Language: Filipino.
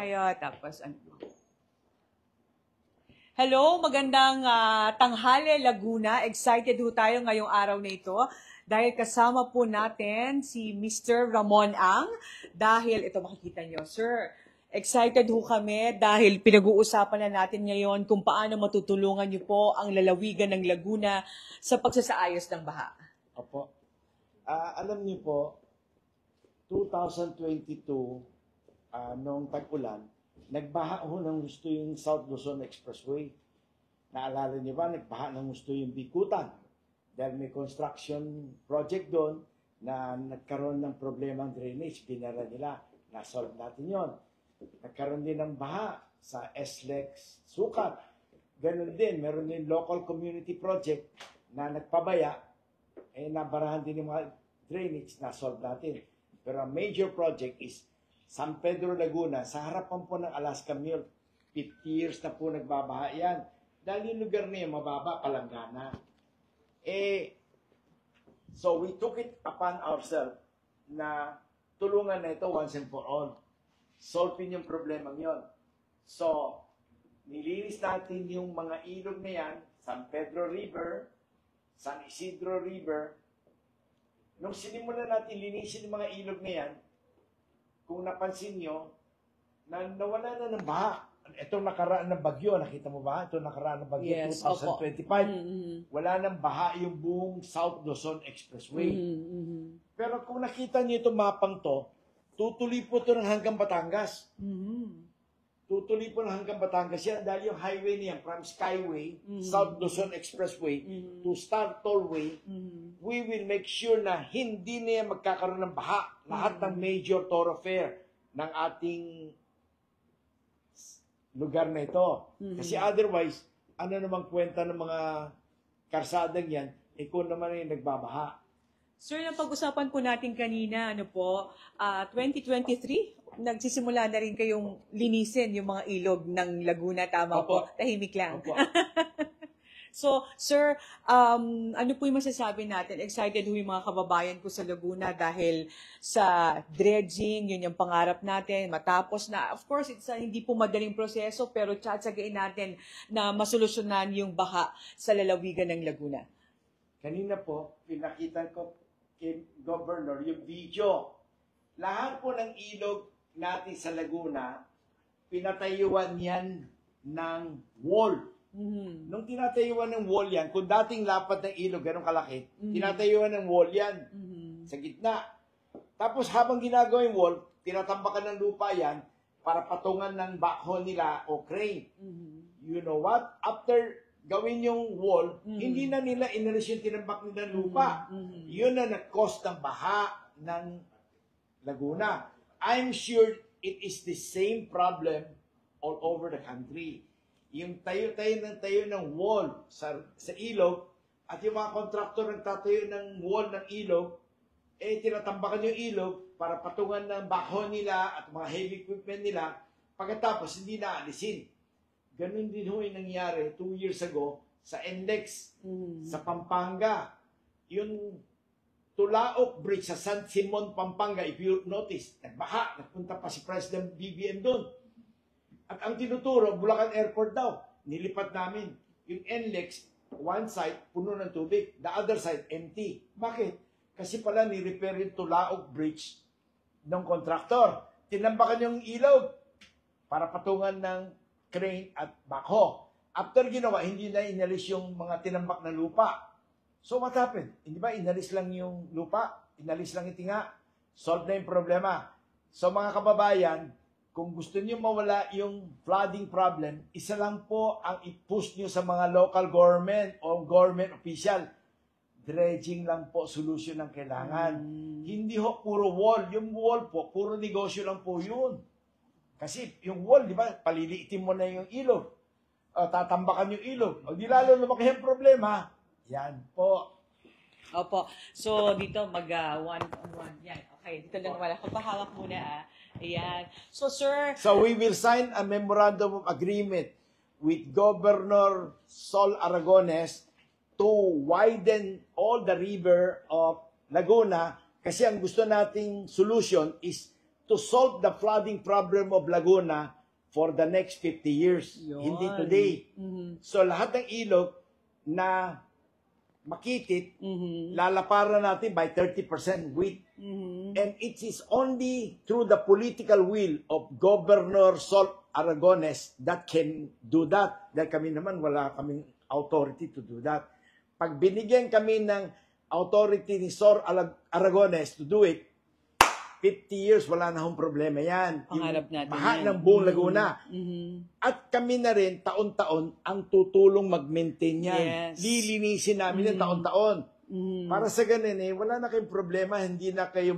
Tayo, tapos ano. Hello, magandang tanghali Laguna. Excited ho tayo ngayong araw na ito dahil kasama po natin si Mr. Ramon Ang. Dahil, ito makikita nyo, sir, excited ho kami dahil pinag-uusapan na natin ngayon kung paano matutulungan nyo po ang lalawigan ng Laguna sa pagsasaayos ng baha. Opo. Alam niyo po, 2022, noong tag-ulan, nagbaha ho ng gusto yung South Luzon Expressway. Naalala niyo ba, nagbaha ng gusto yung Bikutan. Dahil may construction project doon na nagkaroon ng problema ng drainage, binara nila. Nasolve natin yon. Nagkaroon din ng baha sa SLEX Sukat. Ganun din, meron din local community project na nagpabaya, nabarahan din yung mga drainage, nasolve natin. Pero ang major project is San Pedro Laguna, sa harapan po ng Alaska Milk. 50 years na po nagbabaha yan. Dahil yung lugar na yun, mababa, palanggana. So we took it upon ourselves na tulungan na ito once and for all. Solvein yung problema yon. So, nilinis natin yung mga ilog na yan, San Pedro River, San Isidro River. Nung sinimulan natin linisin yung mga ilog na yan, kung napansin nyo, nawala na ng baha. Itong nakaraan ng bagyo, nakita mo ba? Itong nakaraan ng bagyo, yes, 2025. Wala nang baha yung buong South Luzon Expressway. Pero kung nakita nyo itong mapang to, tutuloy po ito hanggang Batangas. Tutuloy po hanggang Batangas yan dahil yung highway niyan from Skyway, South Luzon Expressway to Star Tollway, we will make sure na hindi na yan magkakaroon ng baha lahat ng major thoroughfare ng ating lugar na ito. Kasi otherwise, ano namang kwenta ng mga karsadang yan, kung naman yung nagbabaha. Sir, napag-usapan po natin kanina, 2023, nagsisimula na rin kayong linisin yung mga ilog ng Laguna, tama po? Tahimik lang. So, sir, ano po yung masasabi natin? Excited ho yung mga kababayan ko sa Laguna dahil sa dredging, yun yung pangarap natin, matapos na. Of course, hindi po madaling proseso, pero tsatsagain natin na masolusyonan yung baha sa lalawigan ng Laguna. Kanina po, pinakita ko kay Governor yung video. Lahat po ng ilog natin sa Laguna, pinatayuan yan ng wall. Nung tinatayuan ng wall yan, kung dating lapat ng ilog, ganun kalaki, tinatayuan ng wall yan sa gitna. Tapos habang ginagawa yung wall, tinatambakan ng lupa yan para patungan ng backhoe nila o crane. You know what? After gawin yung wall, hindi na nila inalis yung tinambak nila ng lupa. Yun na nag-cause ng baha ng Laguna. I'm sure it is the same problem all over the country. Yung tayo ng wall sa ilog at yung mga kontraktor nagtatayo ng wall ng ilog, tinatambakan yung ilog para patungan ng backhoe nila at mga heavy equipment nila, pagkatapos hindi na alisin. Ganun din ho yung nangyari 2 years ago sa NLEX, sa Pampanga. Yung Tulaok Bridge sa San Simon, Pampanga, if you notice, nagbaha, nagpunta pa si President BBM doon. At ang tinuturo, Bulacan Airport daw, nilipat namin. Yung NLEX, one side, puno ng tubig. The other side, empty. Bakit? Kasi pala ni-repair yung Tulaok Bridge ng kontraktor. Tinambakan yung ilog para patungan ng crane at backhoe. After ginawa, hindi na inalis yung mga tinambak na lupa. So what happened? Hindi ba inalis lang yung lupa? Inalis lang yung tinga? Solve na yung problema. So mga kababayan, kung gusto niyo mawala yung flooding problem, isa lang po ang i-push niyo sa mga local government o government official. Dredging lang po solution ang kailangan. Hindi ho puro wall. Yung wall po, puro negosyo lang po yun. Kasi yung wall, di ba, paliliitin mo na yung ilog. Tatambakan yung ilog. O di lalo lumaki ang problema. Yan po. Opo. So, dito one-on-one. Yan. Okay, dito lang wala. Kapahawak muna Ayan. So, sir. So, we will sign a memorandum of agreement with Governor Sol Aragones to widen all the river of Laguna kasi ang gusto nating solution is to solve the flooding problem of Laguna for the next 50 years. Yun. Hindi today. Mhm. So lahat ng ilog na makitid, Mhm. lalaparan natin by 30% width. Mhm. And it is only through the political will of Governor Sol Aragones that can do that. Dahil kami naman, wala kaming authority to do that. Pag binigyan kami ng authority ni Sor Aragones to do it, 50 years, wala na hong problema yan. Pangarap Yung natin baha yan. ng buong Laguna. Mhm. At kami na rin, taon-taon, ang tutulong mag-maintain yan. Yes. Lilinisin namin yan taon-taon. Mhm. Para sa ganun wala na kayong problema, hindi na kayo